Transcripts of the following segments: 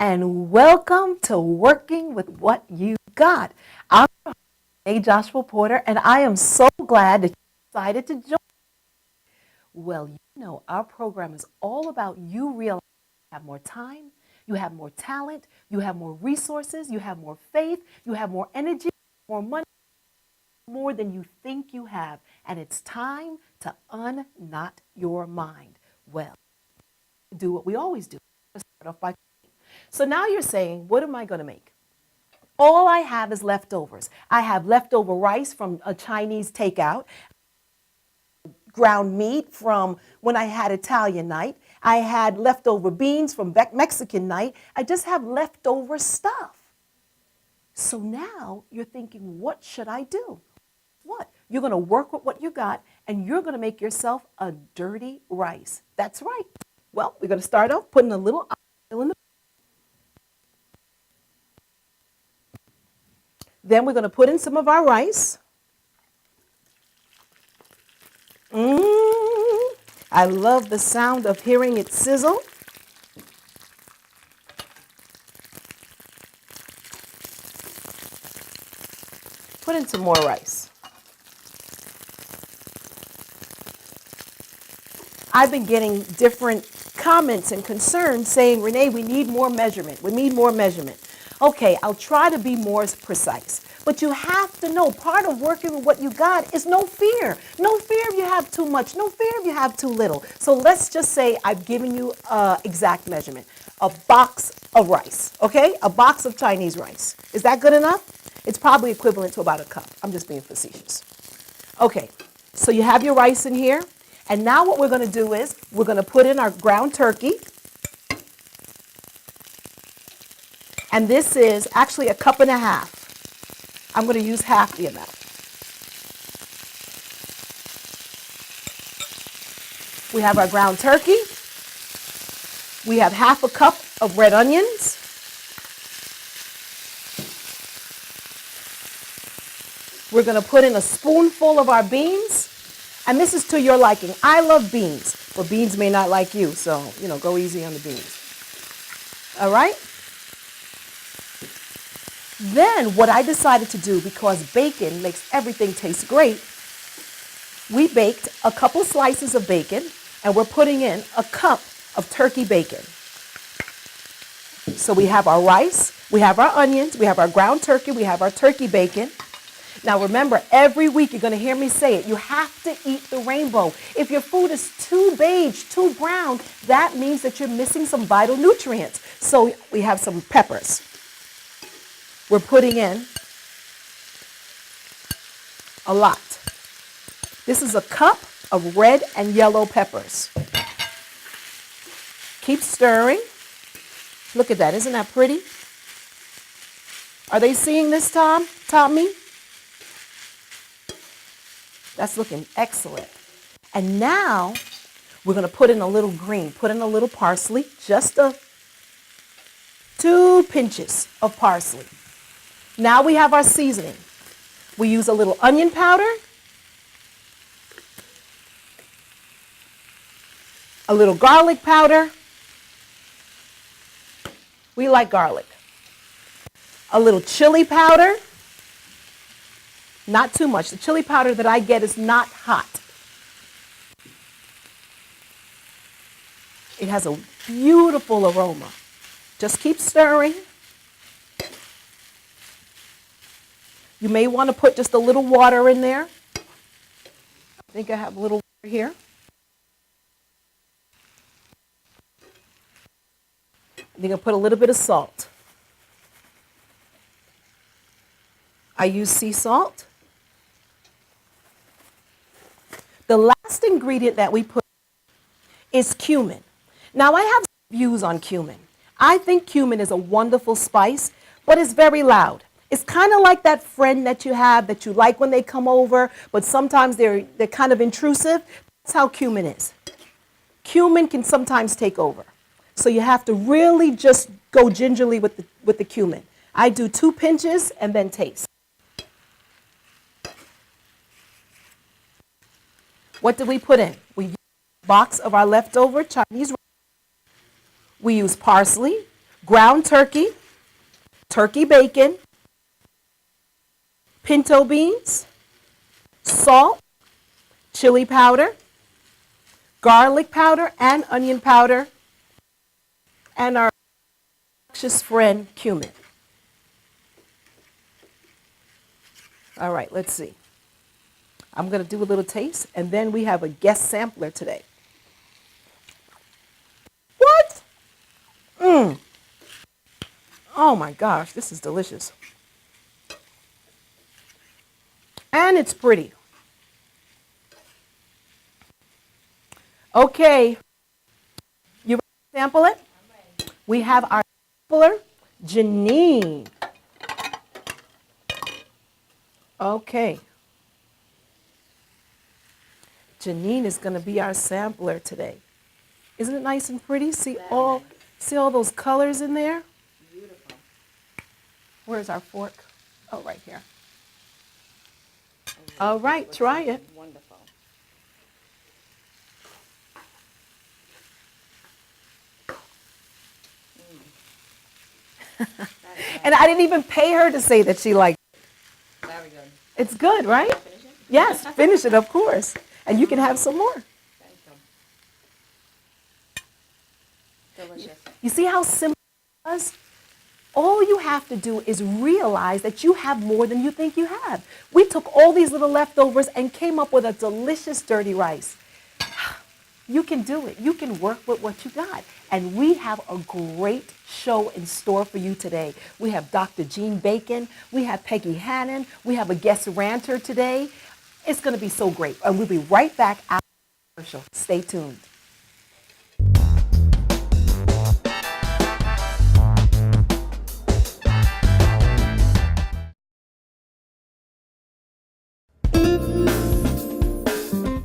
and welcome to Working with What You Got. I'm Joshua Porter, and I am so glad that you decided to join. Well, you know, our program is all about you realizing you have more time, you have more talent, you have more resources, you have more faith, you have more energy, more money, more than you think you have. And it's time to unknot your mind. Well, do what we always do. Let's start off by. So now you're saying, what am I going to make? All I have is leftovers. I have leftover rice from a Chinese takeout, ground meat from when I had Italian night. I had leftover beans from Mexican night. I just have leftover stuff. So now you're thinking, what should I do? What? You're going to work with what you got, and you're going to make yourself a dirty rice. That's right. Well, we're going to start off putting a little oil in the. Then we're going to put in some of our rice. I love the sound of hearing it sizzle. Put in some more rice. I've been getting different comments and concerns saying, Renee, we need more measurement. We need more measurement. Okay, I'll try to be more precise. But you have to know, part of working with what you got is no fear. No fear if you have too much. No fear if you have too little. So let's just say I've given you an exact measurement. A box of rice, okay? A box of Chinese rice. Is that good enough? It's probably equivalent to about a cup. I'm just being facetious. Okay, so you have your rice in here. And now what we're going to do is we're going to put in our ground turkey. And this is actually a cup and a half. I'm going to use half the amount. We have our ground turkey. We have half a cup of red onions. We're going to put in a spoonful of our beans. And this is to your liking. I love beans, but beans may not like you. So, go easy on the beans. All right? Then what I decided to do, because bacon makes everything taste great, we baked a couple slices of bacon, and we're putting in a cup of turkey bacon. So we have our rice, we have our onions, we have our ground turkey, we have our turkey bacon. Now remember, every week you're going to hear me say it, you have to eat the rainbow. If your food is too beige, too brown, that means that you're missing some vital nutrients. So we have some peppers. We're putting in a lot. This is a cup of red and yellow peppers. Keep stirring. Look at that. Isn't that pretty? Are they seeing this, Tommy? That's looking excellent. And now we're going to put in a little green. Put in a little parsley, just 2 pinches of parsley. Now we have our seasoning. We use a little onion powder, a little garlic powder. We like garlic. A little chili powder. Not too much. The chili powder that I get is not hot. It has a beautiful aroma. Just keep stirring. You may want to put just a little water in there. I think I have a little water here. I'm going to put a little bit of salt. I use sea salt. The last ingredient that we put is cumin. Now I have views on cumin. I think cumin is a wonderful spice, but it's very loud. It's kind of like that friend that you have that you like when they come over, but sometimes they're kind of intrusive. That's how cumin is. Cumin can sometimes take over. So you have to really just go gingerly with the cumin. I do 2 pinches and then taste. What did we put in? We box of our leftover Chinese rice. We use parsley. ground turkey, turkey bacon, pinto beans, salt, chili powder, garlic powder and onion powder, and our precious friend cumin. All right, let's see. I'm going to do a little taste, and then we have a guest sampler today. What? Oh my gosh, this is delicious. And it's pretty. Okay, you ready to sample it? We have our sampler, Janine. Okay. Janine is going to be our sampler today. Isn't it nice and pretty? See all those colors in there? Beautiful. Where's our fork? Oh, right here. All right, try it. Wonderful. And I didn't even pay her to say that she liked it. Very good. It's good, right? Finish it? Yes, finish it, of course. And you can have some more. Thank you. Delicious. You see how simple it was? All you have to do is realize that you have more than you think you have. We took all these little leftovers and came up with a delicious dirty rice. You can do it. You can work with what you got. And we have a great show in store for you today. We have Dr.Jean Bacon. We have Peggy Hannon. We have a guest ranter today. It's going to be so great. And we'll be right back after the commercial. Stay tuned.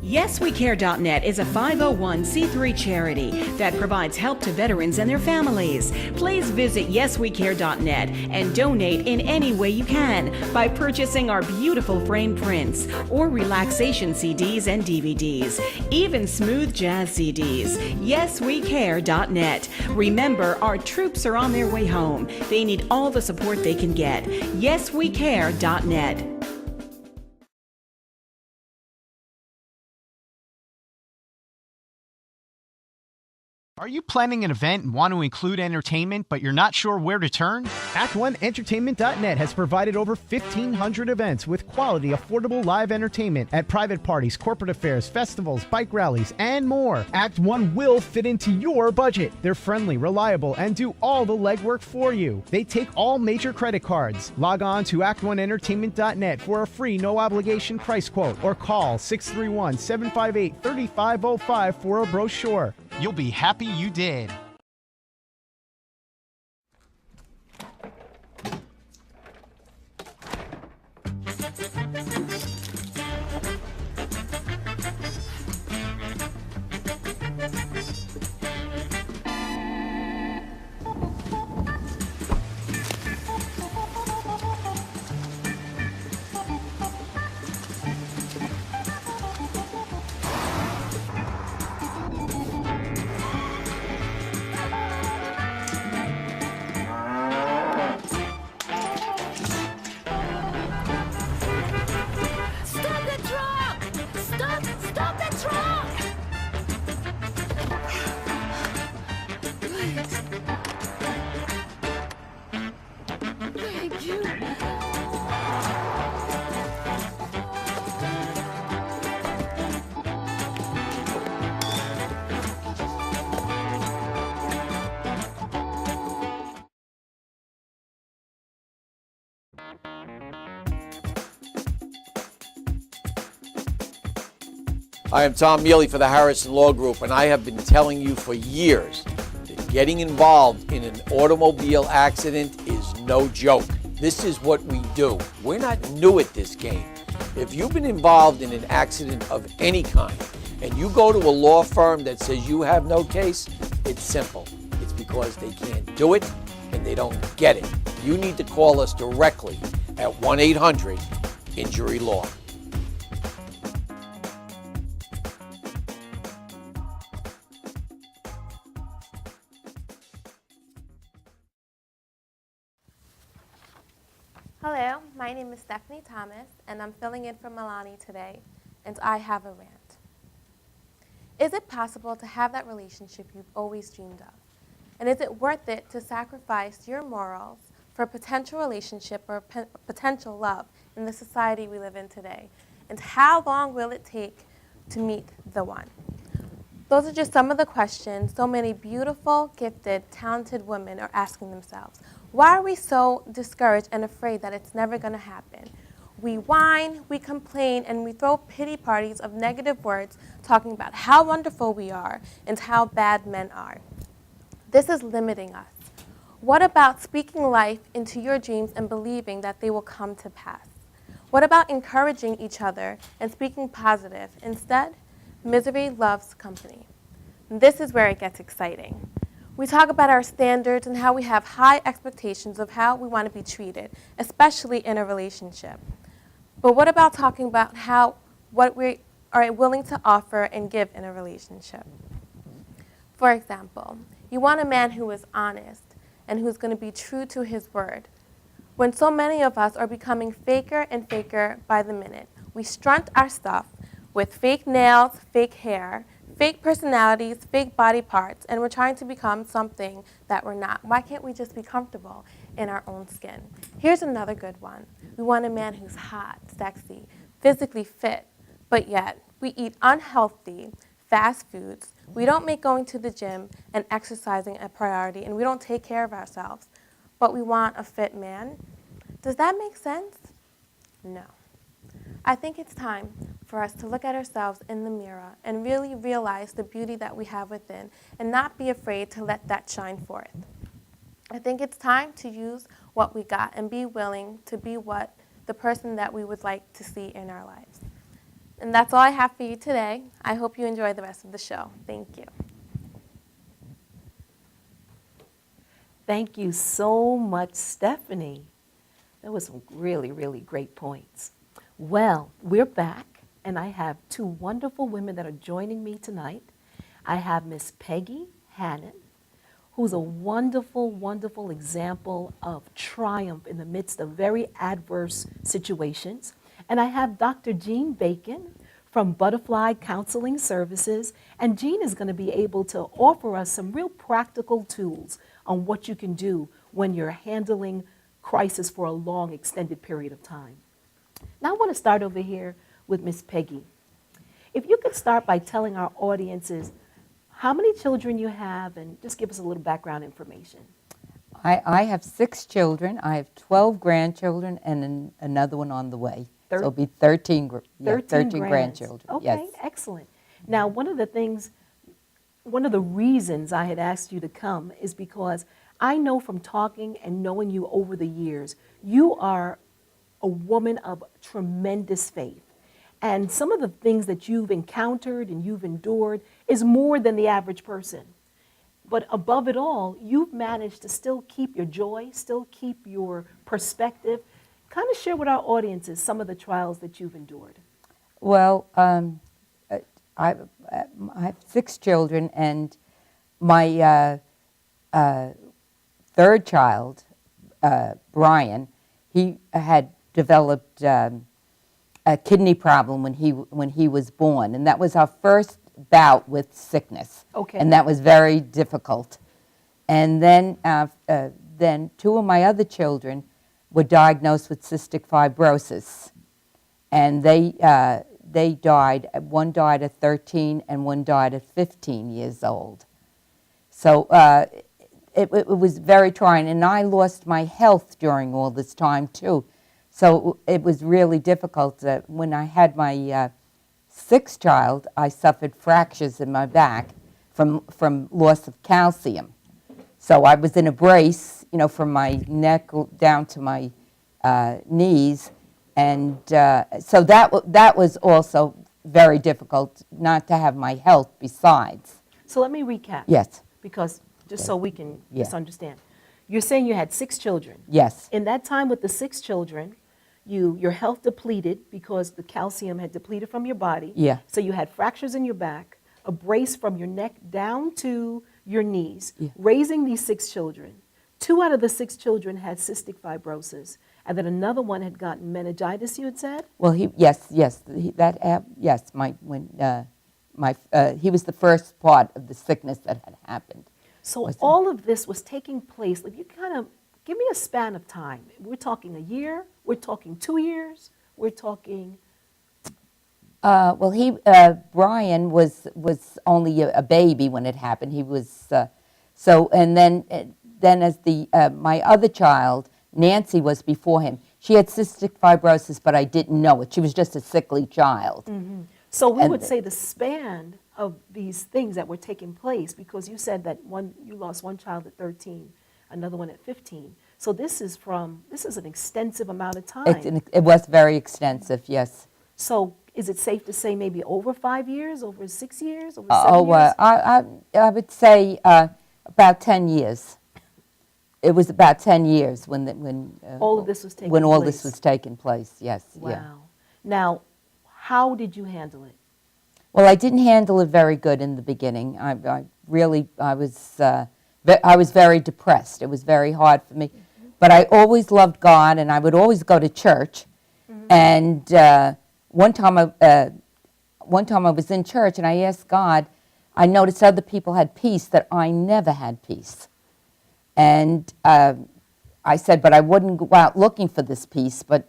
YesWeCare.net is a 501c3 charity that provides help to veterans and their families. Please visit YesWeCare.net and donate in any way you can by purchasing our beautiful framed prints or relaxation CDs and DVDs, even smooth jazz CDs. YesWeCare.net. Remember, our troops are on their way home. They need all the support they can get. YesWeCare.net. Are you planning an event and want to include entertainment, but you're not sure where to turn? Act1Entertainment.net has provided over 1,500 events with quality, affordable live entertainment at private parties, corporate affairs, festivals, bike rallies, and more. Act One will fit into your budget. They're friendly, reliable, and do all the legwork for you. They take all major credit cards. Log on to Act1Entertainment.net for a free, no-obligation price quote, or call 631-758-3505 for a brochure. You'll be happy you did. I am Tom Mealy for the Harrison Law Group, and I have been telling you for years that getting involved in an automobile accident is no joke. This is what we do. We're not new at this game. If you've been involved in an accident of any kind and you go to a law firm that says you have no case, it's simple. It's because they can't do it and they don't get it. You need to call us directly at 1-800-INJURY-LAW. Thomas, and I'm filling in for Milani today, and I have a rant. Is it possible to have that relationship you've always dreamed of? And is it worth it to sacrifice your morals for a potential relationship or potential love in the society we live in today? And how long will it take to meet the one? Those are just some of the questions so many beautiful, gifted, talented women are asking themselves. Why are we so discouraged and afraid that it's never going to happen? We whine, we complain, and we throw pity parties of negative words talking about how wonderful we are and how bad men are. This is limiting us. What about speaking life into your dreams and believing that they will come to pass? What about encouraging each other and speaking positive? Instead, misery loves company. This is where it gets exciting. We talk about our standards and how we have high expectations of how we want to be treated, especially in a relationship. But what about talking about what we are willing to offer and give in a relationship? For example, you want a man who is honest and who's going to be true to his word. When so many of us are becoming faker and faker by the minute, we stunt our stuff with fake nails, fake hair, fake personalities, fake body parts, and we're trying to become something that we're not. Why can't we just be comfortable in our own skin? Here's another good one. We want a man who's hot, sexy, physically fit, but yet we eat unhealthy, fast foods. We don't make going to the gym and exercising a priority, and we don't take care of ourselves. But we want a fit man. Does that make sense? No. I think it's time for us to look at ourselves in the mirror and really realize the beauty that we have within and not be afraid to let that shine forth. I think it's time to use what we got and be willing to be the person that we would like to see in our lives. And that's all I have for you today. I hope you enjoy the rest of the show. Thank you. Thank you so much, Stephanie. That was some really, really great points. Well, we're back, and I have two wonderful women that are joining me tonight. I have Miss Peggy Hannon, who's a wonderful, wonderful example of triumph in the midst of very adverse situations. And I have Dr.Jean Bacon from Butterfly Counseling Services, and Jean is going to be able to offer us some real practical tools on what you can do when you're handling crisis for a long, extended period of time. Now I want to start over here with Miss Peggy. If you could start by telling our audiences how many children you have and just give us a little background information. I have 6 children. I have 12 grandchildren and another one on the way. So it'll be 13 grandchildren. Okay, yes. Excellent. Now, one of the reasons I had asked you to come is because I know from talking and knowing you over the years, you are a woman of tremendous faith. And some of the things that you've encountered and you've endured is more than the average person. But above it all, you've managed to still keep your joy, still keep your perspective. Kind of share with our audiences some of the trials that you've endured. Well, I have 6 children, and my third child, Brian, he had developed a kidney problem when he was born, and that was our first bout with sickness. Okay. And that was very difficult. And then 2 of my other children were diagnosed with cystic fibrosis, and they died. One died at 13, and one died at 15 years old. So it was very trying, and I lost my health during all this time too. So it was really difficult. When I had my 6th child, I suffered fractures in my back from loss of calcium. So I was in a brace, from my neck down to my knees, and so that was also very difficult, not to have my health besides. So let me recap. Yes. Because just so we can Yeah. just understand. You're saying you had 6 children. Yes. In that time with the 6 children, your health depleted because the calcium had depleted from your body. Yeah. So you had fractures in your back, a brace from your neck down to your knees, Yeah. raising these 6 children. 2 out of the 6 children had cystic fibrosis, and then another one had gotten meningitis, you had said? Well, he was the first part of the sickness that had happened. So all of this was taking place. If you kind of give me a span of time. We're talking a year. We're talking 2 years. We're talking. Brian was only a baby when it happened. He was and then as my other child, Nancy, was before him. She had cystic fibrosis, but I didn't know it. She was just a sickly child. Mm-hmm. So we would say the span of these things that were taking place, because you said that you lost one child at 13, another one at 15. So this is an extensive amount of time. It was very extensive, yes. So is it safe to say maybe over 5 years, over 6 years, over 7 years? I would say about 10 years. It was about 10 years when all of this was taking place. When all this was taking place, yes. Wow. Yeah. Now, how did you handle it? Well, I didn't handle it very good in the beginning. I was very depressed. It was very hard for me. But I always loved God, and I would always go to church. Mm-hmm. And one time I was in church, and I asked God, I noticed other people had peace that I never had peace. And I said, but I wouldn't go out looking for this peace, but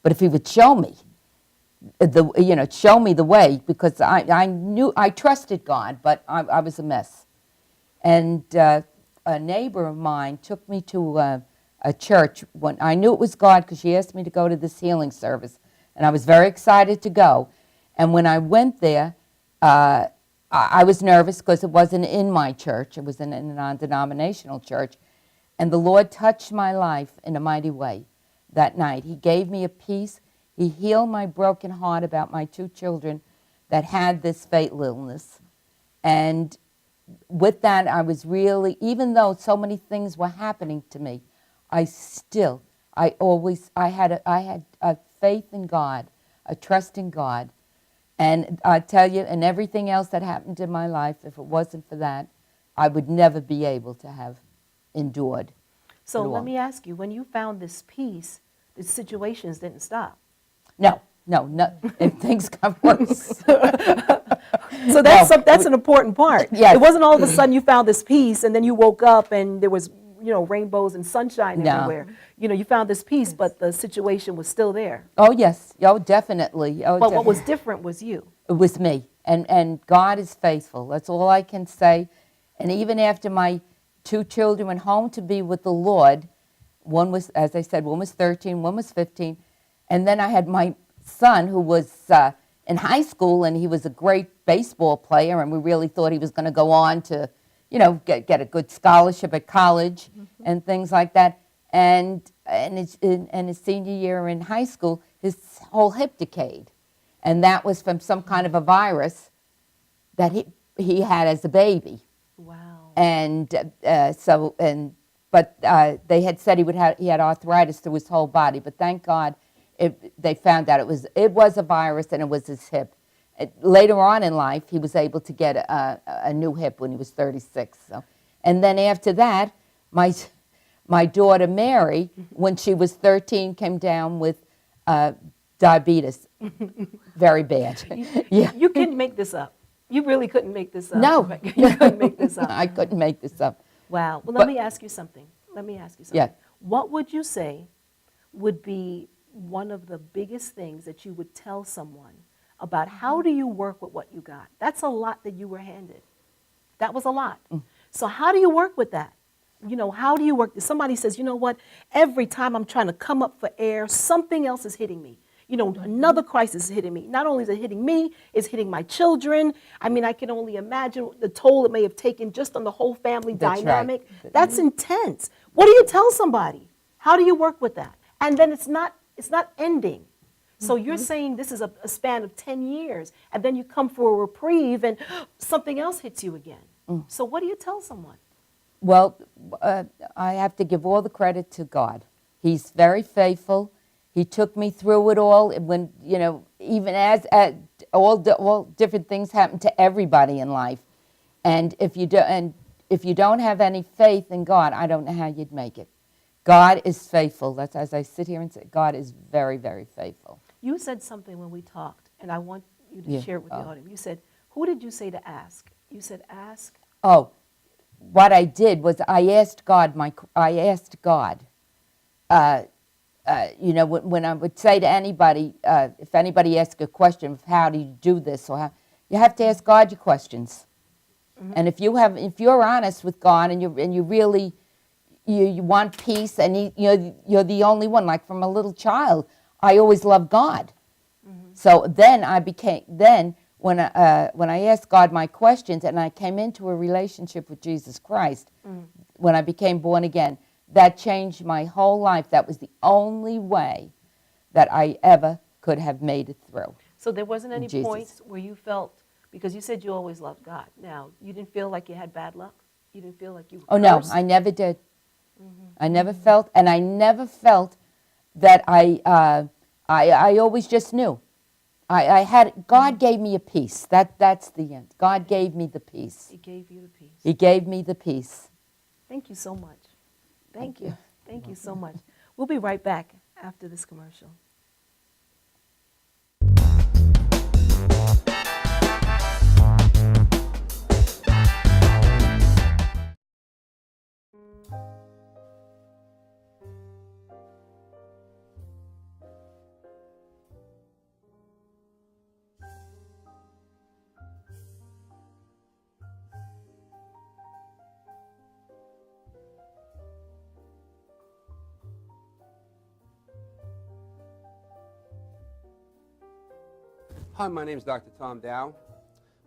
if he would show me, show me the way, because I trusted God, but I was a mess. And a neighbor of mine took me to a church when I knew it was God, because she asked me to go to this healing service, and I was very excited to go. And when I went there, I was nervous because it wasn't in my church. It was in a non-denominational church. And the Lord touched my life in a mighty way that night. He gave me a peace. He healed my broken heart about my 2 children that had this fatal illness. And with that, I was really, even though so many things were happening to me, I had a faith in God, a trust in God. And I tell you, and everything else that happened in my life, if it wasn't for that, I would never be able to have endured. So let me ask you, when you found this peace, the situations didn't stop? No. If things got worse. So that's an important part. Yes. It wasn't all of a sudden you found this peace and then you woke up and there was, rainbows and sunshine everywhere. You found this peace, but the situation was still there. Oh, yes. Oh, definitely. But what was different was you. It was me. And God is faithful. That's all I can say. And even after my 2 children went home to be with the Lord, one was, as I said, one was 13, one was 15. And then I had my son who was in high school, and he was a great baseball player, and we really thought he was going to go on to, get a good scholarship at college and things like that. And his senior year in high school, his whole hip decayed. And that was from some kind of a virus that he had as a baby. Wow. And but they had said he had arthritis through his whole body. But thank God, they found out it was a virus, and it was his hip. Later on in life, he was able to get a new hip when he was 36. So. And then after that, my daughter Mary, when she was 13, came down with diabetes, very bad. Yeah. You couldn't make this up. You really couldn't make this up. No. You couldn't make this up. I couldn't make this up. Wow. Well, let me ask you something. Yeah. What would you say would be one of the biggest things that you would tell someone about how do you work with what you got? That's a lot that you were handed. That was a lot. So how do you work with that? How do you work? Somebody says, you know what? Every time I'm trying to come up for air, something else is hitting me. Another crisis is hitting me. Not only is it hitting me, it's hitting my children. I mean, I can only imagine the toll it may have taken just on the whole family dynamic. Right. That's intense. What do you tell somebody? How do you work with that? And then it's not ending. So you're saying this is a span of 10 years, and then you come for a reprieve and something else hits you again. So what do you tell someone? Well, I have to give all the credit to God. He's very faithful. He took me through it all when, even as all different things happen to everybody in life. And if you don't have any faith in God, I don't know how you'd make it. God is faithful. That's as I sit here and say, God is very, very faithful. You said something when we talked, and I want you to Yeah. share it with the audience. You said, who did you say to ask? You said ask. Oh, what I did was I asked God, you know, when I would say to anybody, if anybody asks a question of how do you do this, or how, you have to ask God your questions. And if you're honest with God and you really you want peace, and you're the only one. Like from a little child, I always loved God. So then when I asked God my questions and I came into a relationship with Jesus Christ, when I became born again, that changed my whole life. That was the only way that I ever could have made it through. So there wasn't any Jesus. points where you felt, because you said you always loved God. Now, you didn't feel like you had bad luck? You didn't feel like you were Oh no, cursed? I never did. I never felt that I always just knew. I had, God gave me a peace. That's the end. God gave me the peace. He gave you the peace. He gave me the peace. Thank you so much. Thank you. Thank you so much. We'll be right back after this commercial. Hi, my name is Dr. Tom Dow.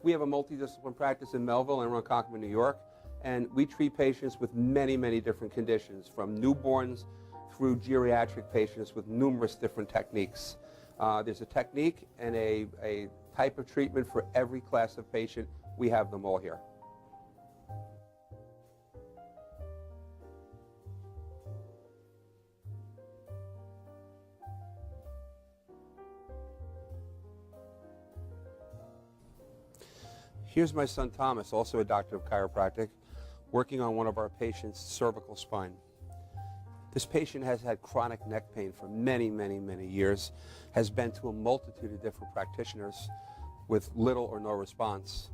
We have a multidisciplinary practice in Melville and Ronkonkoma, New York, and we treat patients with many, many different conditions, from newborns through geriatric patients with numerous different techniques. There's a technique and a type of treatment for every class of patient. We have them all here. Here's my son Thomas, also a doctor of chiropractic, working on one of our patients' cervical spine. This patient has had chronic neck pain for many, many, many years, has been to a multitude of different practitioners with little or no response.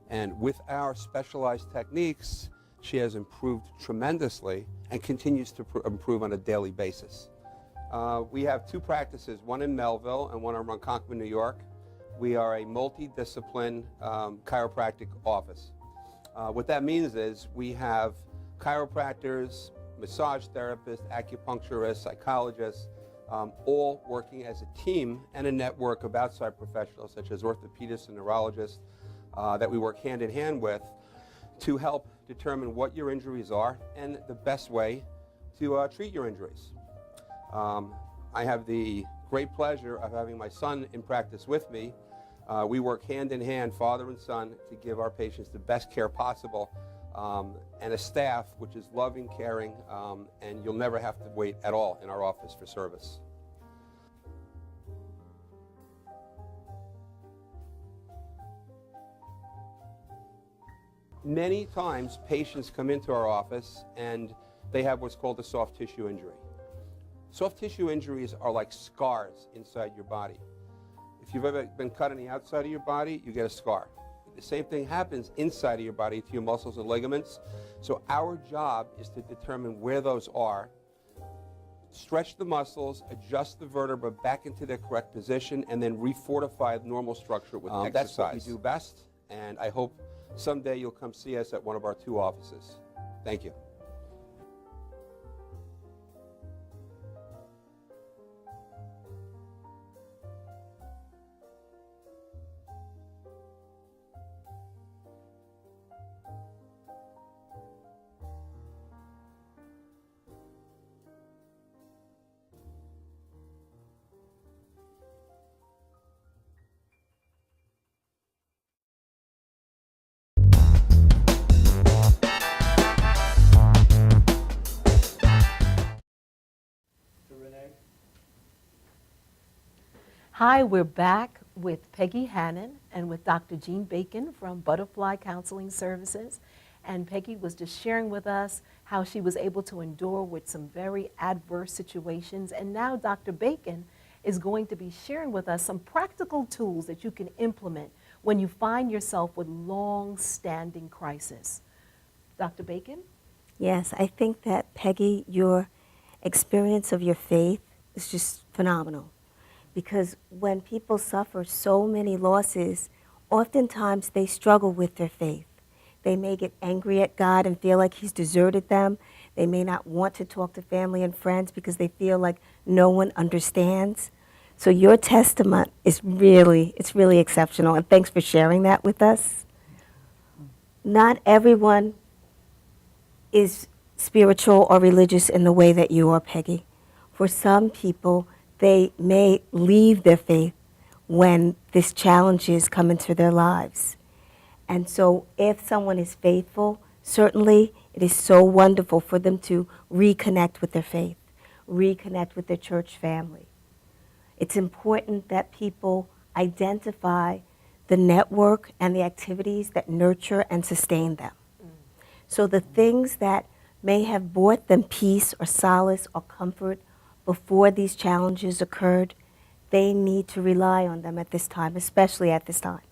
And with our specialized techniques, she has improved tremendously and continues to improve on a daily basis. We have two practices, one in Melville and one in Ronkonkoma, New York. We are a multidiscipline chiropractic office. What that means is we have chiropractors, massage therapists, acupuncturists, psychologists, all working as a team and a network of outside professionals such as orthopedists and neurologists that we work hand in hand with to help determine what your injuries are and the best way to treat your injuries. I have the great pleasure of having my son in practice with me. We work hand in hand, father and son, to give our patients the best care possible, and a staff which is loving, caring, and you'll never have to wait at all in our office for service. Many times patients come into our office and they have what's called a soft tissue injury. Soft tissue injuries are like scars inside your body. If you've ever been cut on the outside of your body, you get a scar. The same thing happens inside of your body to your muscles and ligaments. So our job is to determine where those are, stretch the muscles, adjust the vertebra back into their correct position, and then refortify the normal structure with exercise. That's what we do best, and I hope someday you'll come see us at one of our two offices. Thank you. Hi, we're back with Peggy Hannon and with Dr. Jean Bacon from Butterfly Counseling Services. And Peggy was just sharing with us how she was able to endure with some very adverse situations. And now Dr. Bacon is going to be sharing with us some practical tools that you can implement when you find yourself with long-standing crisis. Dr. Bacon? Yes, I think that, Peggy, your experience of your faith is just phenomenal. Because when people suffer so many losses, oftentimes they struggle with their faith. They may get angry at God and feel like he's deserted them. They may not want to talk to family and friends because they feel like no one understands. So your testament is really exceptional, and thanks for sharing that with us. Not everyone is spiritual or religious in the way that you are, Peggy. For some people, they may leave their faith when these challenges come into their lives. And so if someone is faithful, certainly it is so wonderful for them to reconnect with their faith, reconnect with their church family. It's important that people identify the network and the activities that nurture and sustain them. So the things that may have brought them peace or solace or comfort before these challenges occurred, they need to rely on them at this time, especially at this time.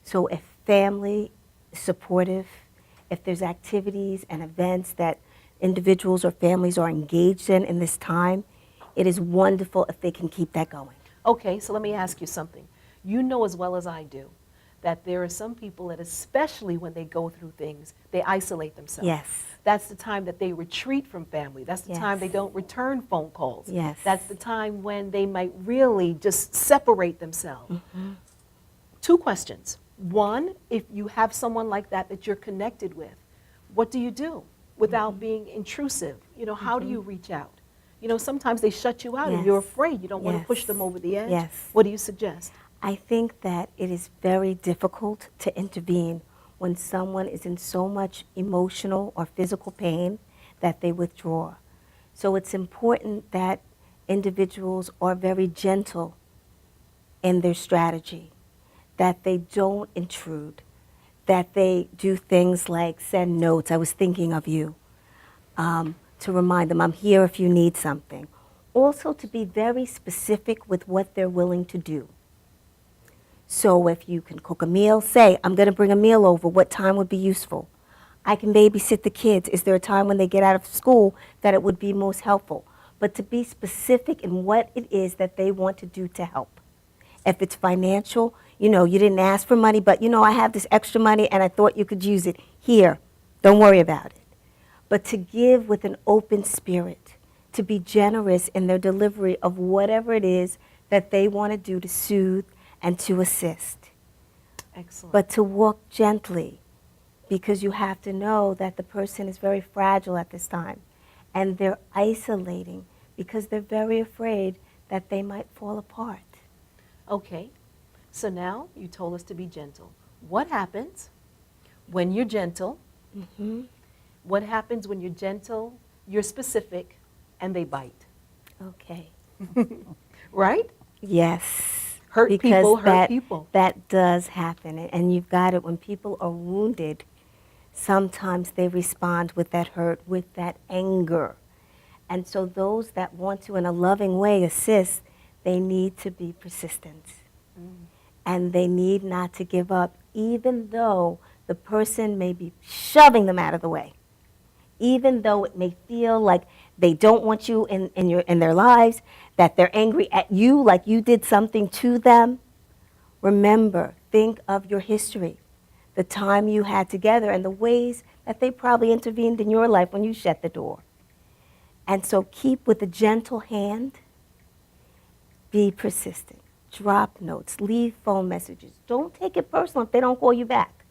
So if family is supportive, if there's activities and events that individuals or families are engaged in this time, it is wonderful if they can keep that going. Okay, so let me ask you something. You know as well as I do that there are some people that, especially when they go through things, they isolate themselves. Yes. That's the time that they retreat from family. That's the time they don't return phone calls. Yes. That's the time when they might really just separate themselves. Two questions. One, if you have someone like that that you're connected with, what do you do without being intrusive? You know, how do you reach out? You know, sometimes they shut you out and you're afraid. You don't want to push them over the edge. Yes. What do you suggest? I think that it is very difficult to intervene when someone is in so much emotional or physical pain that they withdraw. So it's important that individuals are very gentle in their strategy, that they don't intrude, that they do things like send notes, I was thinking of you, to remind them, I'm here if you need something. Also to be very specific with what they're willing to do. So if you can cook a meal, say, I'm going to bring a meal over, what time would be useful? I can babysit the kids. Is there a time when they get out of school that it would be most helpful? But to be specific in what it is that they want to do to help. If it's financial, you know, you didn't ask for money, but you know, I have this extra money and I thought you could use it. Here, don't worry about it. But to give with an open spirit, to be generous in their delivery of whatever it is that they want to do to soothe and to assist. Excellent. But to walk gently, because you have to know that the person is very fragile at this time. And they're isolating because they're very afraid that they might fall apart. Okay, so now you told us to be gentle. What happens when you're gentle? What happens when you're gentle, you're specific, and they bite? Okay. Right? Yes. Hurt Because people hurt people. That does happen. And you've got it when people are wounded, sometimes they respond with that hurt, with that anger. And so those that want to, in a loving way, assist, they need to be persistent. And they need not to give up, even though the person may be shoving them out of the way. Even though it may feel like they don't want you in their lives, that they're angry at you like you did something to them. Remember, think of your history, the time you had together and the ways that they probably intervened in your life when you shut the door. And so keep with a gentle hand, be persistent, drop notes, leave phone messages. Don't take it personal if they don't call you back.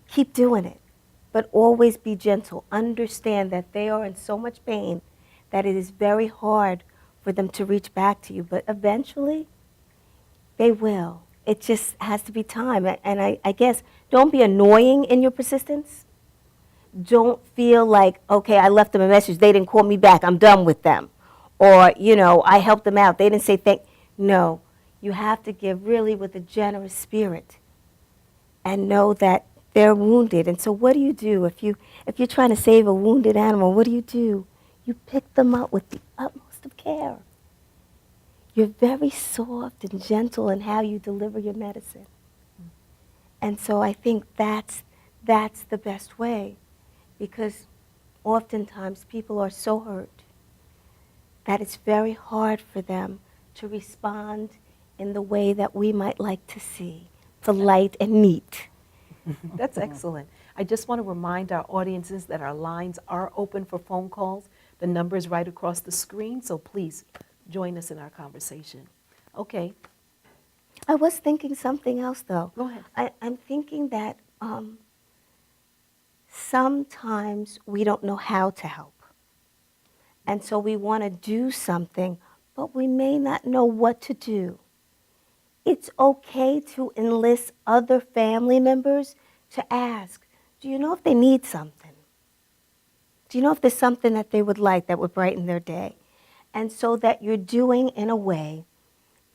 Keep doing it, but always be gentle. Understand that they are in so much pain that it is very hard for them to reach back to you, but eventually they will. It just has to be time. And I guess don't be annoying in your persistence. Don't feel like, okay, I left them a message, they didn't call me back, I'm done with them. Or, you know, I helped them out, they didn't say thank. No, you have to give really with a generous spirit and know that they're wounded. And so what do? If you're trying to save a wounded animal, what do? You pick them up with the utmost of care. You're very soft and gentle in how you deliver your medicine. And so I think that's the best way, because oftentimes people are so hurt that it's very hard for them to respond in the way that we might like to see, polite and neat. That's excellent. I just want to remind our audiences that our lines are open for phone calls. The number is right across the screen, so please join us in our conversation. Okay. I was thinking something else, though. Go ahead. I'm thinking that sometimes we don't know how to help. And so we want to do something, but we may not know what to do. It's okay to enlist other family members to ask, do you know if they need something? Do you know if there's something that they would like that would brighten their day? And so that you're doing in a way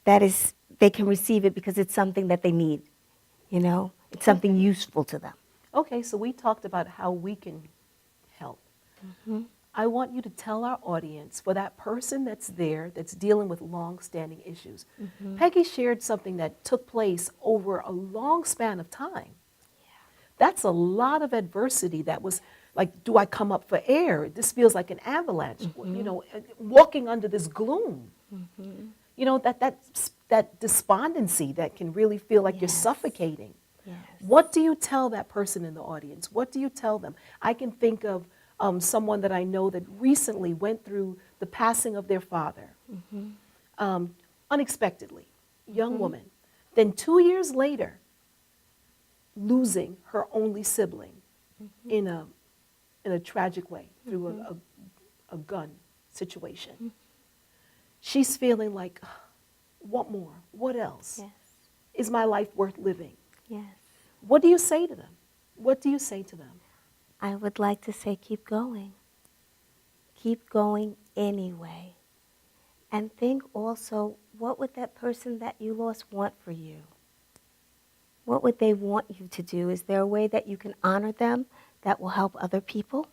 that is, they can receive it because it's something that they need, you know? It's something useful to them. Okay, so we talked about how we can help. Mm-hmm. I want you to tell our audience, for that person that's there, that's dealing with long-standing issues. Mm-hmm. Peggy shared something that took place over a long span of time. That's a lot of adversity that was like, do I come up for air? This feels like an avalanche, you know, walking under this gloom. You know, that despondency that can really feel like you're suffocating. Yes. What do you tell that person in the audience? What do you tell them? I can think of someone that I know that recently went through the passing of their father, unexpectedly, young woman. Then 2 years later, losing her only sibling in a tragic way through a gun situation. She's feeling like, what more? What else? Yes. Is my life worth living? Yes. What do you say to them? What do you say to them? I would like to say keep going. Keep going anyway. And think also, what would that person that you lost want for you? What would they want you to do? Is there a way that you can honor them that will help other people?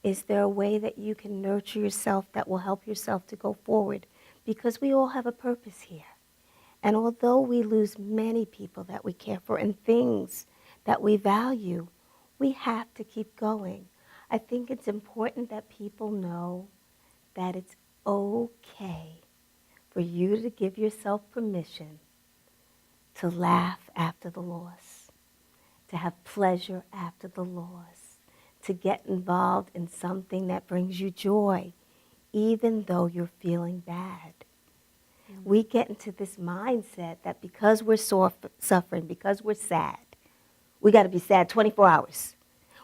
Is there a way that you can nurture yourself that will help yourself to go forward? Because we all have a purpose here. And although we lose many people that we care for and things that we value, we have to keep going. I think it's important that people know that it's okay for you to give yourself permission to laugh after the loss, to have pleasure after the loss, to get involved in something that brings you joy, even though you're feeling bad. We get into this mindset that because we're suffering, because we're sad, we got to be sad 24 hours.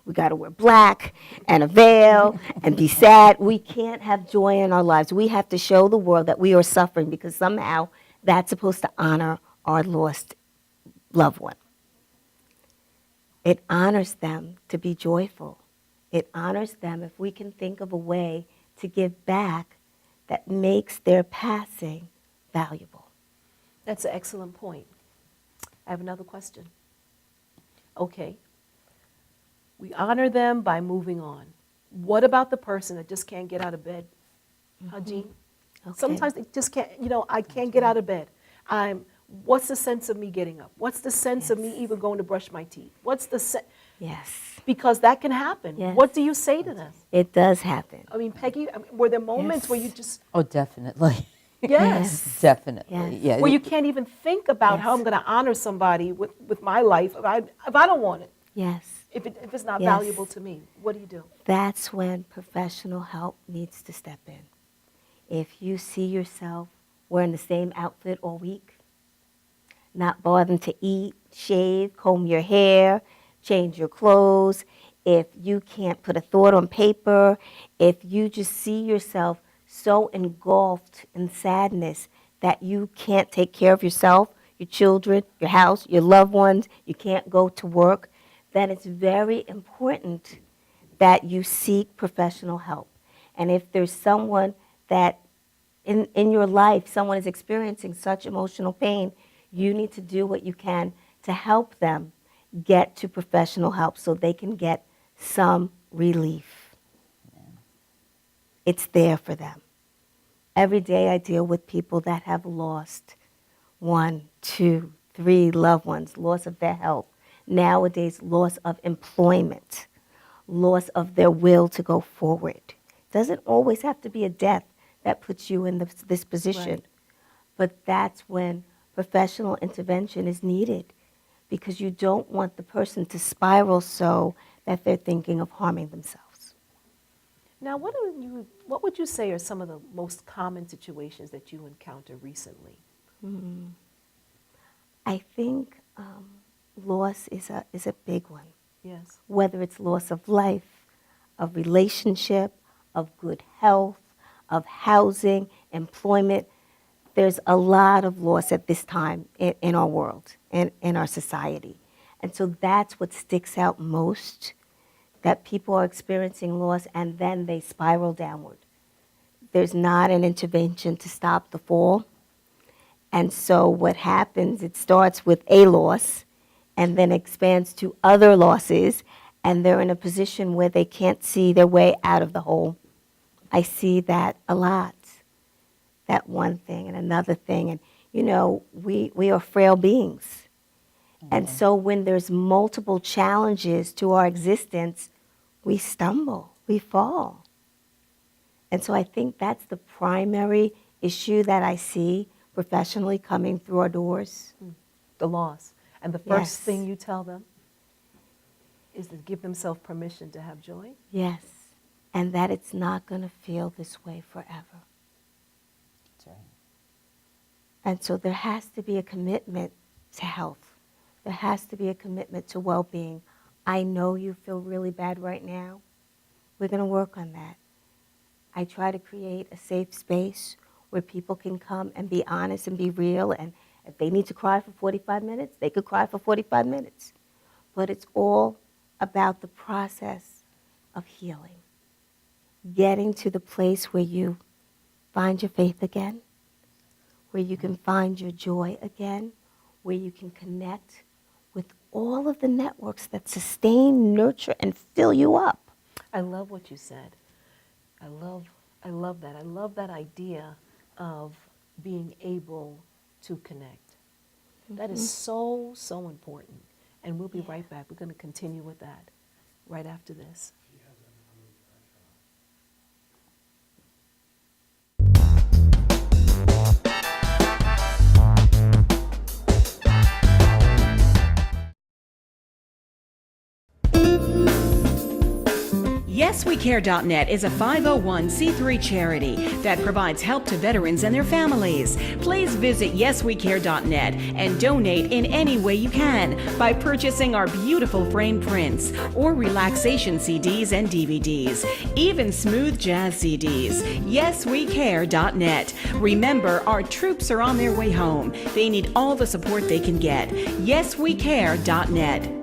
We got to wear black and a veil and be sad. We can't have joy in our lives. We have to show the world that we are suffering because somehow that's supposed to honor our lost loved one. It honors them to be joyful. It honors them if we can think of a way to give back that makes their passing valuable. That's an excellent point. I have another question. Okay. We honor them by moving on. What about the person that just can't get out of bed? Jean? Okay. Sometimes they just can't, I can't get out of bed. What's the sense of me getting up? What's the sense of me even going to brush my teeth? What's the sense? Yes. Because that can happen. Yes. What do you say to them? It does happen. I mean, Peggy, were there moments where you just, Oh, definitely. yes, Definitely. Yes. Yeah. where you can't even think about how I'm going to honor somebody with my life if I don't want it, Yes. if it's not Yes. valuable to me? What do you do? That's when professional help needs to step in. If you see yourself wearing the same outfit all week, not bothering to eat, shave, comb your hair, change your clothes, if you can't put a thought on paper, if you just see yourself so engulfed in sadness that you can't take care of yourself, your children, your house, your loved ones, you can't go to work, then it's very important that you seek professional help. And if there's someone that in your life, someone is experiencing such emotional pain, you need to do what you can to to help them get to professional help so they can get some relief. It's there for them. Every day I deal with people that have lost 1, 2, 3 loved ones, loss of their health. Nowadays, loss of employment, loss of their will to go forward. Doesn't always have to be a death that puts you in this position. Right. But that's when professional intervention is needed, because you don't want the person to spiral so that they're thinking of harming themselves. Now, what would you say are some of the most common situations that you encounter recently? I think loss is a big one. Yes. Whether it's loss of life, of relationship, of good health, of housing, employment. There's a lot of loss at this time in our world, in our society. And so that's what sticks out most, that people are experiencing loss and then they spiral downward. There's not an intervention to stop the fall. And so what happens, it starts with a loss and then expands to other losses, and they're in a position where they can't see their way out of the hole. I see that a lot, that one thing and another thing. And, you know, we are frail beings. And so when there's multiple challenges to our existence, we stumble, we fall. And so I think that's the primary issue that I see professionally coming through our doors. The loss. And the first Yes. thing you tell them is to give themselves permission to have joy? Yes. And that it's not going to feel this way forever. That's right. And so there has to be a commitment to health. There has to be a commitment to well-being. I know you feel really bad right now. We're going to work on that. I try to create a safe space where people can come and be honest and be real. And if they need to cry for 45 minutes, they could cry for 45 minutes. But it's all about the process of healing. Getting to the place where you find your faith again, where you can find your joy again, where you can connect with all of the networks that sustain, nurture, and fill you up. I love what you said. I love that. I love that idea of being able to connect. That is so, so important. And we'll be right back. We're going to continue with that right after this. YesWeCare.net is a 501c3 charity that provides help to veterans and their families. Please visit YesWeCare.net and donate in any way you can by purchasing our beautiful framed prints or relaxation CDs and DVDs, even smooth jazz CDs. YesWeCare.net. Remember, our troops are on their way home. They need all the support they can get. YesWeCare.net.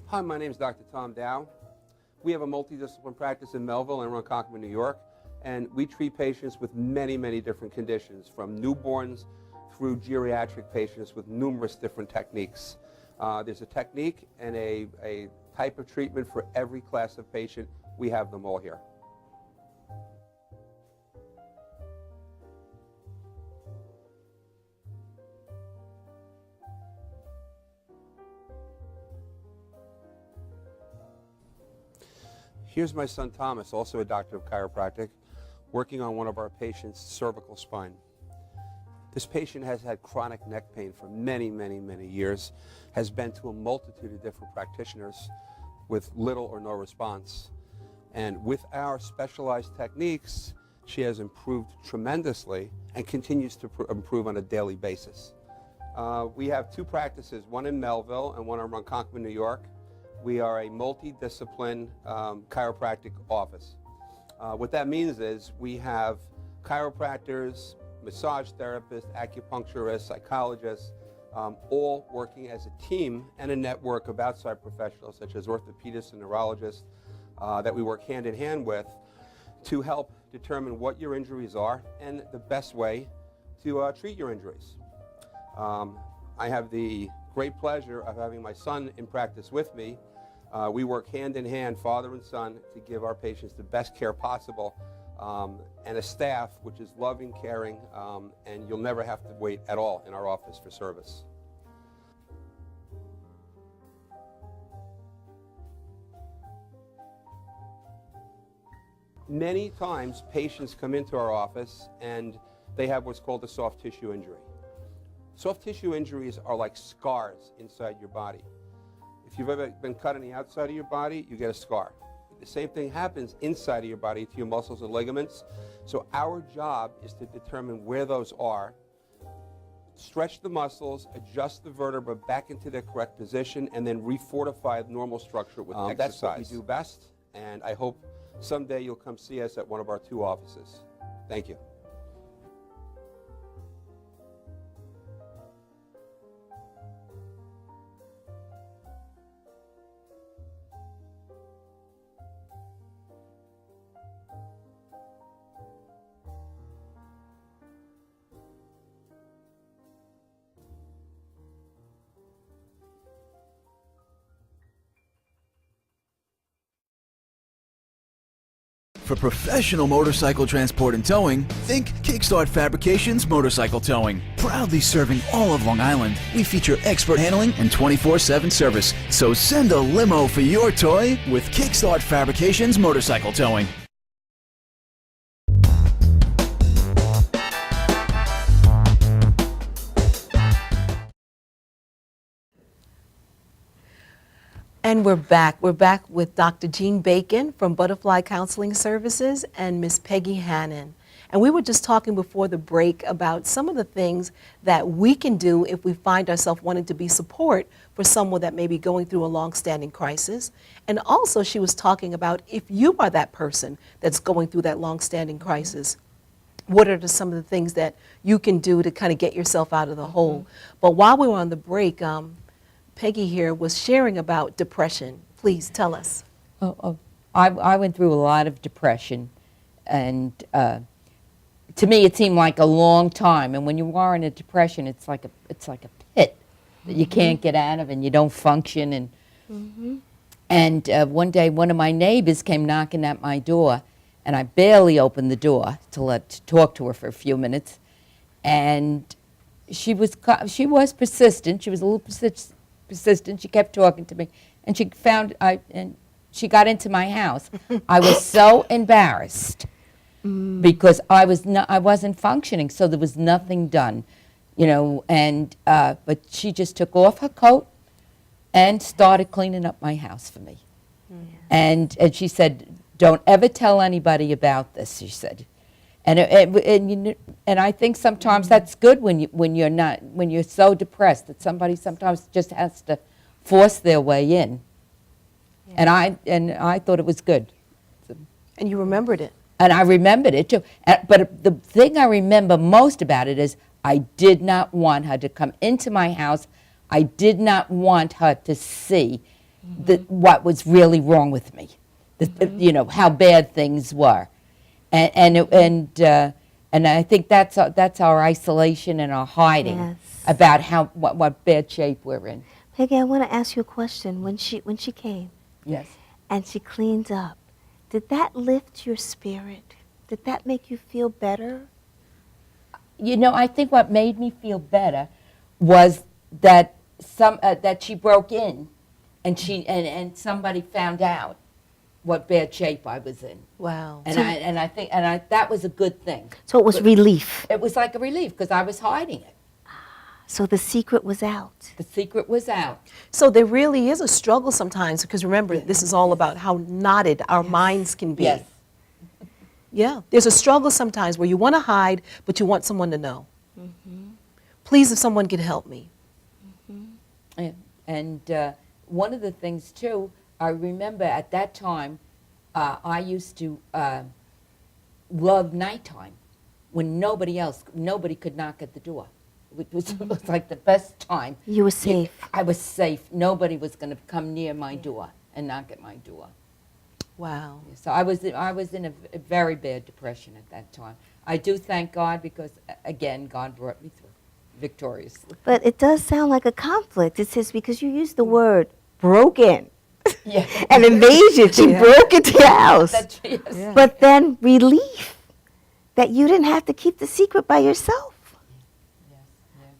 Hi, my name is Dr. Tom Dow. We have a multidisciplinary practice in Melville and Ronkonkoma, New York, and we treat patients with many, many different conditions, from newborns through geriatric patients with numerous different techniques. There's a technique and a type of treatment for every class of patient. We have them all here. Here's my son Thomas, also a doctor of chiropractic, working on one of our patients' cervical spine. This patient has had chronic neck pain for many, many, many years, has been to a multitude of different practitioners with little or no response. And with our specialized techniques, she has improved tremendously and continues to improve on a daily basis. We have 2 practices, one in Melville and one in Ronkonkoma, New York. We are a multidiscipline chiropractic office. What that means is we have chiropractors, massage therapists, acupuncturists, psychologists, all working as a team and a network of outside professionals such as orthopedists and neurologists that we work hand in hand with to help determine what your injuries are and the best way to treat your injuries. I have the great pleasure of having my son in practice with me. We work hand in hand, father and son, to give our patients the best care possible, and a staff which is loving, caring, and you'll never have to wait at all in our office for service. Many times patients come into our office and they have what's called a soft tissue injury. Soft tissue injuries are like scars inside your body. If you've ever been cut on the outside of your body, you get a scar. The same thing happens inside of your body to your muscles and ligaments. So our job is to determine where those are, stretch the muscles, adjust the vertebra back into their correct position, and then refortify the normal structure with exercise. That's what we do best, and I hope someday you'll come see us at one of our 2 offices. Thank you. For professional motorcycle transport and towing, think Kickstart Fabrications Motorcycle Towing. Proudly serving all of Long Island, we feature expert handling and 24/7 service. So send a limo for your toy with Kickstart Fabrications Motorcycle Towing. And we're back. We're back with Dr. Jean Bacon from Butterfly Counseling Services and Miss Peggy Hannon. And we were just talking before the break about some of the things that we can do if we find ourselves wanting to be support for someone that may be going through a long-standing crisis. And also she was talking about if you are that person that's going through that long-standing crisis, what are some of the things that you can do to kind of get yourself out of the hole. But while we were on the break, Peggy here was sharing about depression. Please tell us. I went through a lot of depression, and to me it seemed like a long time. And when you are in a depression, it's like a pit that you can't get out of, and you don't function. And one day, one of my neighbors came knocking at my door, and I barely opened the door to talk to her for a few minutes. And she was persistent. She was a little persistent. She kept talking to me, and she got into my house. I was so embarrassed because I wasn't functioning, so there was nothing done, you know. And but she just took off her coat and started cleaning up my house for me. And she said, "Don't ever tell anybody about this," she said. And I think sometimes that's good when you're so depressed that somebody sometimes just has to force their way in. Yeah. And I thought it was good. And you remembered it. And I remembered it too. But the thing I remember most about it is I did not want her to come into my house. I did not want her to see what was really wrong with me. You know, how bad things were. And I think that's our isolation and our hiding about what bad shape we're in. Peggy, I want to ask you a question. When she came, yes, and she cleaned up, did that lift your spirit? Did that make you feel better? You know, I think what made me feel better was that that she broke in, and somebody found out what bad shape I was in. Wow. And I think that was a good thing. So it was relief. It was like a relief because I was hiding it. So the secret was out. The secret was out. So there really is a struggle sometimes because remember, this is all about how knotted our minds can be. Yes. Yeah. There's a struggle sometimes where you want to hide, but you want someone to know. Please, if someone could help me. And one of the things, too, I remember at that time, I used to love nighttime when nobody could knock at the door. It was like the best time. You were safe. I was safe. Nobody was going to come near my door and knock at my door. Wow. So I was in a very bad depression at that time. I do thank God because, again, God brought me through victoriously. But it does sound like a conflict. It says because you used the word broken. Yeah. An invasion. She broke into your house. Yes. Yeah. But then relief that you didn't have to keep the secret by yourself.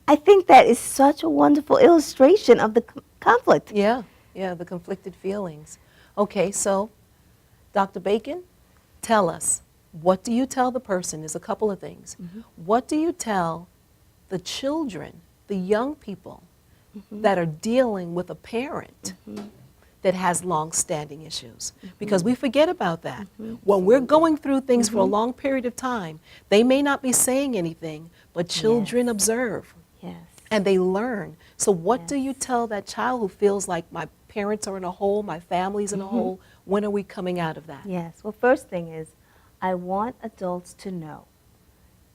I think that is such a wonderful illustration of the conflict. Yeah, the conflicted feelings. Okay, so Dr. Bacon, tell us, what do you tell the person? There's a couple of things. What do you tell the children, the young people that are dealing with a parent that has long-standing issues? Because we forget about that. When we're going through things for a long period of time, they may not be saying anything, but children observe. Yes. And they learn. So what do you tell that child who feels like my parents are in a hole, my family's in a hole? When are we coming out of that? Yes. Well, first thing is, I want adults to know.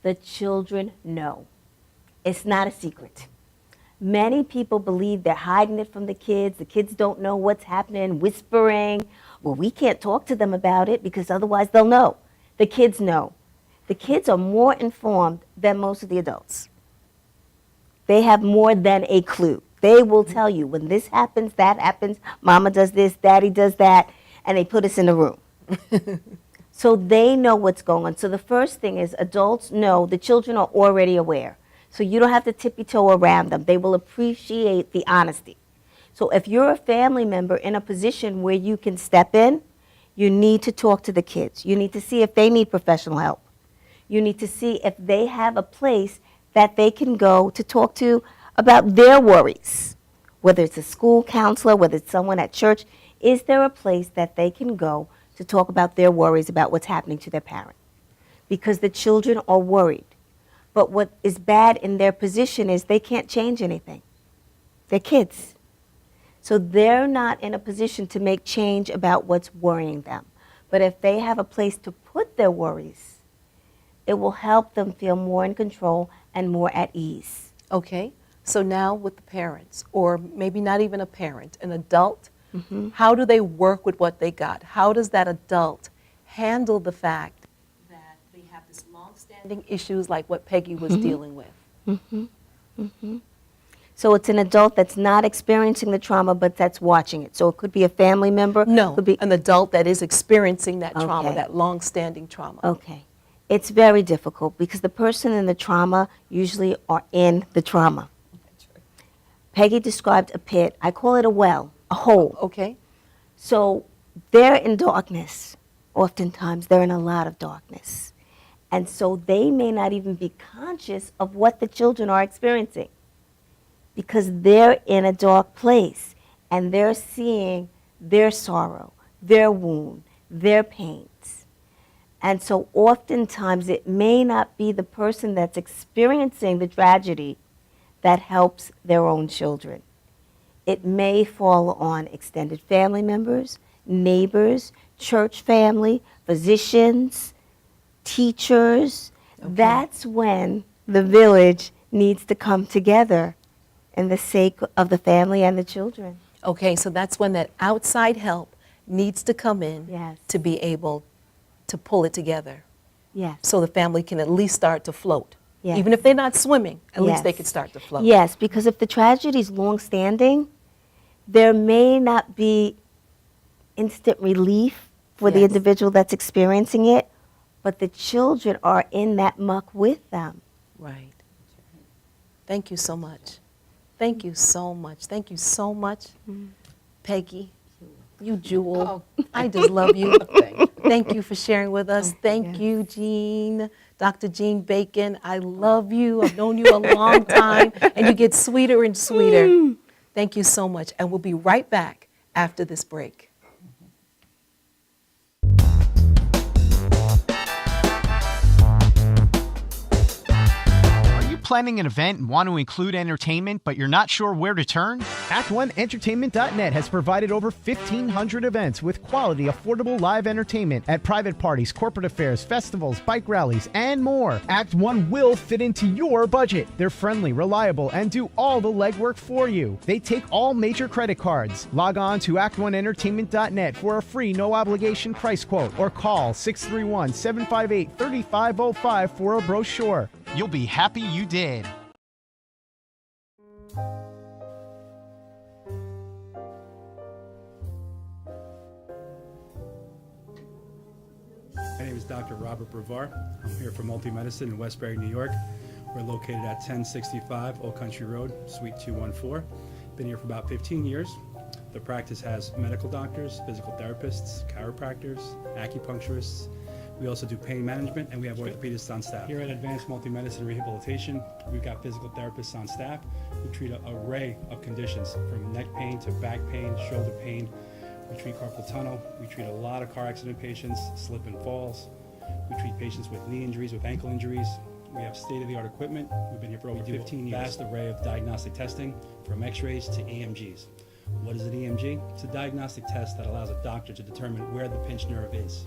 The children know. It's not a secret. Many people believe they're hiding it from the kids. The kids don't know what's happening, whispering. Well, we can't talk to them about it because otherwise they'll know. The kids know. The kids are more informed than most of the adults. They have more than a clue. They will tell you when this happens, that happens, mama does this, daddy does that, and they put us in a room. So they know what's going on. So the first thing is adults know, the children are already aware. So you don't have to tippy-toe around them. They will appreciate the honesty. So if you're a family member in a position where you can step in, you need to talk to the kids. You need to see if they need professional help. You need to see if they have a place that they can go to talk to about their worries, whether it's a school counselor, whether it's someone at church. Is there a place that they can go to talk about their worries about what's happening to their parent? Because the children are worried. But what is bad in their position is they can't change anything. They're kids. So they're not in a position to make change about what's worrying them. But if they have a place to put their worries, it will help them feel more in control and more at ease. Okay, so now with the parents, or maybe not even a parent, an adult, how do they work with what they got? How does that adult handle the fact that they have this long-standing issues like what Peggy was dealing with? So it's an adult that's not experiencing the trauma, but that's watching it. So it could be a family member. No, could be an adult that is experiencing that trauma, Okay. that long-standing trauma. Okay. It's very difficult because the person in the trauma usually are in the trauma. Peggy described a pit. I call it a well, a hole. Okay. So they're in darkness. Oftentimes they're in a lot of darkness. And so they may not even be conscious of what the children are experiencing because they're in a dark place and they're seeing their sorrow, their wound, their pains. And so oftentimes it may not be the person that's experiencing the tragedy that helps their own children. It may fall on extended family members, neighbors, church family, physicians, teachers. That's when the village needs to come together in the sake of the family and the children. Okay, so that's when that outside help needs to come in Yes. to be able to pull it together. Yes. So the family can at least start to float. Yes. Even if they're not swimming, at least they Yes. can start to float. Yes, because if the tragedy is long-standing, there may not be instant relief for the Yes. individual that's experiencing it, but the children are in that muck with them. Right. Thank you so much. Thank you so much. Thank you so much, Peggy. You jewel. I just love you. Thank you for sharing with us. Thank you, Jean. Dr. Jean Bacon, I love you. I've known you a long time, and you get sweeter and sweeter. Thank you so much. And we'll be right back after this break. Are you planning an event and want to include entertainment, but you're not sure where to turn? Act1Entertainment.net has provided over 1,500 events with quality, affordable live entertainment at private parties, corporate affairs, festivals, bike rallies, and more. Act One will fit into your budget. They're friendly, reliable, and do all the legwork for you. They take all major credit cards. Log on to Act1Entertainment.net for a free, no-obligation price quote, or call 631-758-3505 for a brochure. You'll be happy you did. My name is Dr. Robert Brevard. I'm here for Multi-Medicine in Westbury, New York. We're located at 1065 Old Country Road, Suite 214. Been here for about 15 years. The practice has medical doctors, physical therapists, chiropractors, acupuncturists. We also do pain management, and we have orthopedists on staff. Here at Advanced Multi-Medicine Rehabilitation, we've got physical therapists on staff who treat an array of conditions, from neck pain to back pain, shoulder pain. We treat carpal tunnel. We treat a lot of car accident patients, slip and falls. We treat patients with knee injuries, with ankle injuries. We have state-of-the-art equipment. We've been here for over 15 years. Vast array of diagnostic testing, from x-rays to EMGs. What is an EMG? It's a diagnostic test that allows a doctor to determine where the pinched nerve is.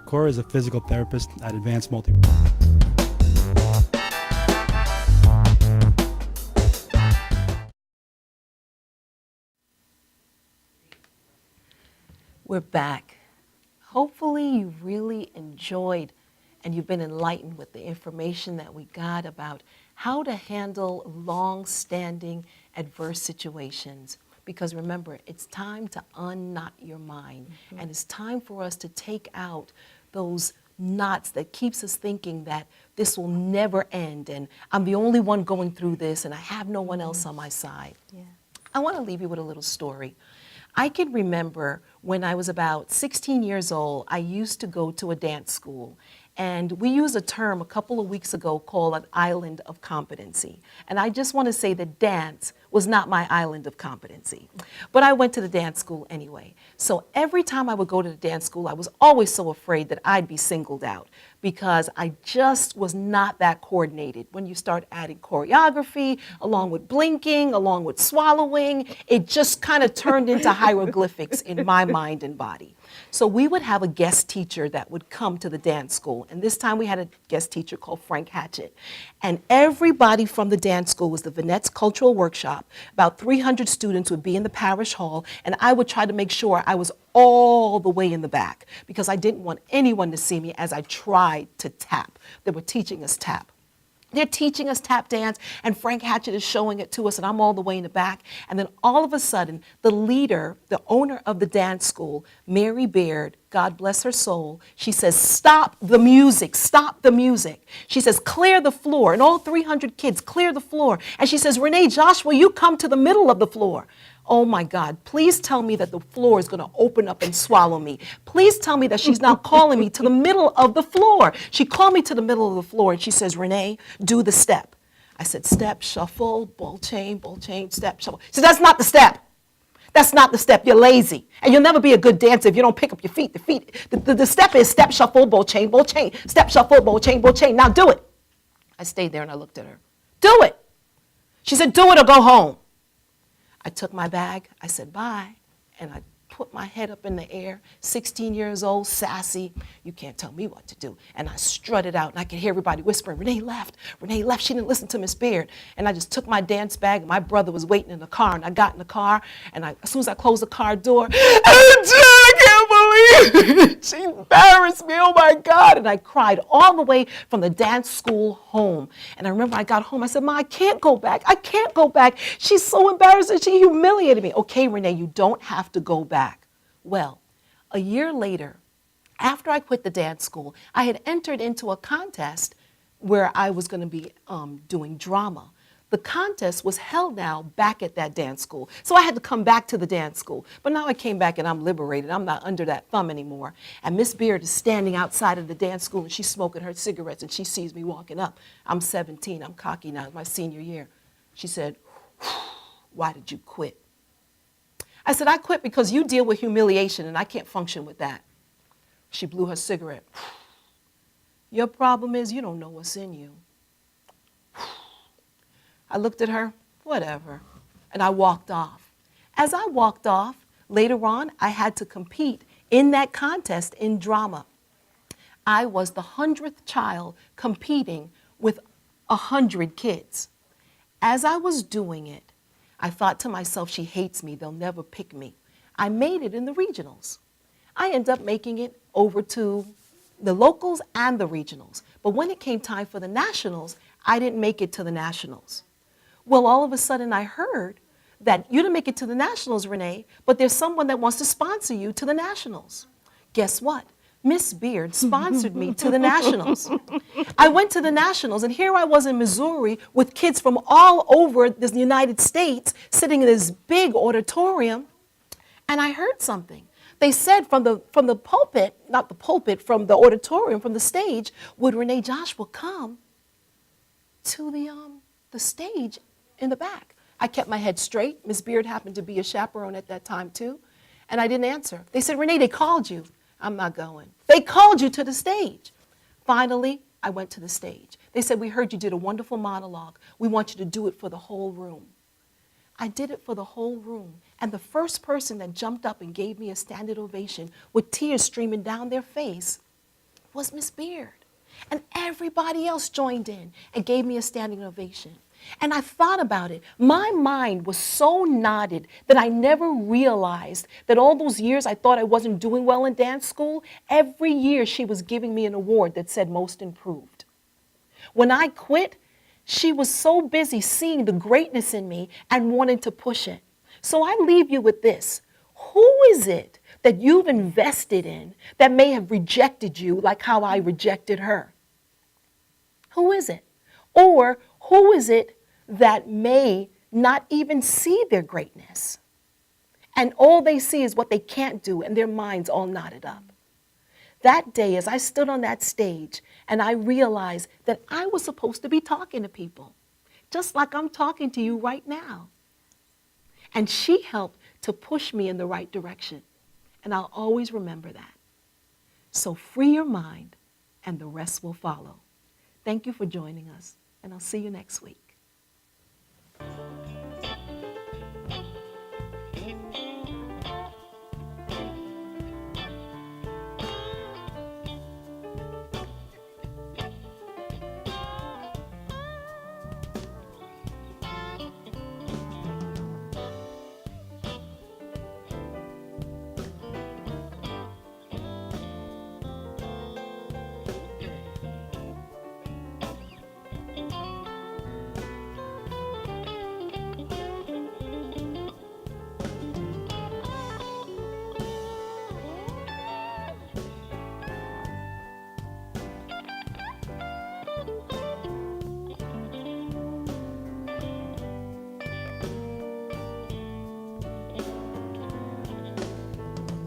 Cora is a physical therapist at Advanced Multi. We're back. Hopefully you really enjoyed and you've been enlightened with the information that we got about how to handle long-standing adverse situations. Because remember, it's time to unknot your mind. And it's time for us to take out those knots that keeps us thinking that this will never end and I'm the only one going through this and I have no one else on my side. Yeah. I want to leave you with a little story. I can remember when I was about 16 years old, I used to go to a dance school. And we used a term a couple of weeks ago called an island of competency. And I just want to say that dance was not my island of competency. But I went to the dance school anyway. So every time I would go to the dance school, I was always so afraid that I'd be singled out because I just was not that coordinated. When you start adding choreography, along with blinking, along with swallowing, it just kind of turned into hieroglyphics in my mind and body. So we would have a guest teacher that would come to the dance school. And this time we had a guest teacher called Frank Hatchett. And everybody from the dance school was the Vinette's Cultural Workshop. About 300 students would be in the parish hall. And I would try to make sure I was all the way in the back because I didn't want anyone to see me as I tried to tap. They were teaching us tap. They're teaching us tap dance, and Frank Hatchett is showing it to us, and I'm all the way in the back. And then all of a sudden, the leader, the owner of the dance school, Mary Baird, God bless her soul, she says, stop the music, stop the music. She says, clear the floor, and all 300 kids clear the floor. And she says, Renee, Joshua, you come to the middle of the floor. Oh my God, please tell me that the floor is going to open up and swallow me. Please tell me that she's not calling me to the middle of the floor. She called me to the middle of the floor and she says, Renee, do the step. I said, step, shuffle, ball chain, step, shuffle. She said, that's not the step. That's not the step. You're lazy. And you'll never be a good dancer if you don't pick up your feet. The step is step, shuffle, ball chain, step, shuffle, ball chain. Now do it. I stayed there and I looked at her. Do it. She said, do it or go home. I took my bag, I said bye, and I put my head up in the air, 16 years old, sassy, you can't tell me what to do. And I strutted out, and I could hear everybody whispering, Renee left, she didn't listen to Miss Baird. And I just took my dance bag, and my brother was waiting in the car, and I got in the car, and as soon as I closed the car door, I can't believe it. She embarrassed me, oh my God. And I cried all the way from the dance school home. And I remember I got home, I said, Ma, I can't go back. She's so embarrassed and she humiliated me. Okay, Renee, you don't have to go back. Well, a year later, after I quit the dance school, I had entered into a contest where I was going to be doing drama. The contest was held now back at that dance school. So I had to come back to the dance school. But now I came back and I'm liberated. I'm not under that thumb anymore. And Miss Beard is standing outside of the dance school and she's smoking her cigarettes and she sees me walking up. I'm 17. I'm cocky now. It's my senior year. She said, "Why did you quit?" I said, "I quit because you deal with humiliation and I can't function with that." She blew her cigarette. "Your problem is you don't know what's in you." I looked at her, whatever, and I walked off. As I walked off, later on, I had to compete in that contest in drama. I was the 100th child competing with 100 kids. As I was doing it, I thought to myself, she hates me, they'll never pick me. I made it in the regionals. I ended up making it over to the locals and the regionals. But when it came time for the nationals, I didn't make it to the nationals. Well, all of a sudden I heard that you didn't make it to the nationals, Renee, but there's someone that wants to sponsor you to the nationals. Guess what? Miss Beard sponsored me to the nationals. I went to the nationals, and here I was in Missouri with kids from all over the United States sitting in this big auditorium, and I heard something. They said from the pulpit, not the pulpit, from the auditorium, from the stage, would Renee Joshua come to the stage in the back? I kept my head straight. Miss Beard happened to be a chaperone at that time too, and I didn't answer. They said, "Renee, they called you." I'm not going. "They called you to the stage." Finally, I went to the stage. They said, "We heard you did a wonderful monologue. We want you to do it for the whole room." I did it for the whole room. And the first person that jumped up and gave me a standing ovation with tears streaming down their face was Miss Beard. And everybody else joined in and gave me a standing ovation. And I thought about it. My mind was so knotted that I never realized that all those years I thought I wasn't doing well in dance school, every year she was giving me an award that said most improved. When I quit, she was so busy seeing the greatness in me and wanting to push it. So I leave you with this. Who is it that you've invested in that may have rejected you like how I rejected her? Who is it? Or who is it that may not even see their greatness? And all they see is what they can't do, and their minds all knotted up. That day, as I stood on that stage, and I realized that I was supposed to be talking to people, just like I'm talking to you right now. And she helped to push me in the right direction. And I'll always remember that. So free your mind, and the rest will follow. Thank you for joining us, and I'll see you next week.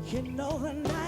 You know the night